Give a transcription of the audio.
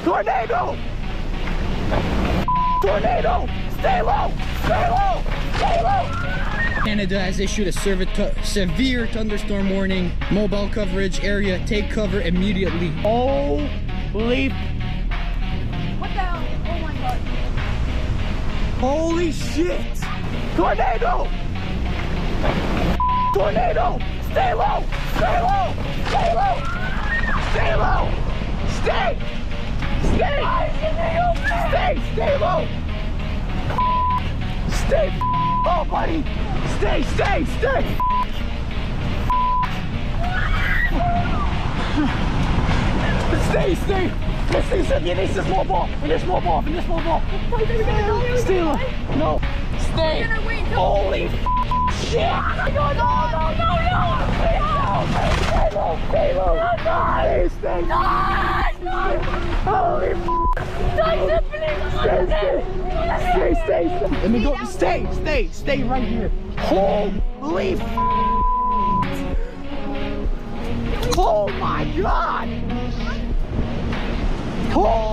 Tornado! Tornado! Stay low! Stay low! Stay low! Canada has issued a severe thunderstorm warning. Mobile coverage area, take cover immediately. Holy... What the hell? Oh my god. Holy shit! Tornado! Tornado! Stay low! Stay low! Stay low! Stay low! Stay! Stay! Stay! Stay low! Stay! Oh, buddy! Stay! Stay! Stay! Stay! Stay! In this small ball! In this small ball! In this small ball! Stay low! No! Stay! Holy shit! No! Stay low! Stay low! Stay! Holy Stay! Let me go. Stay right here. Holy oh my god! Oh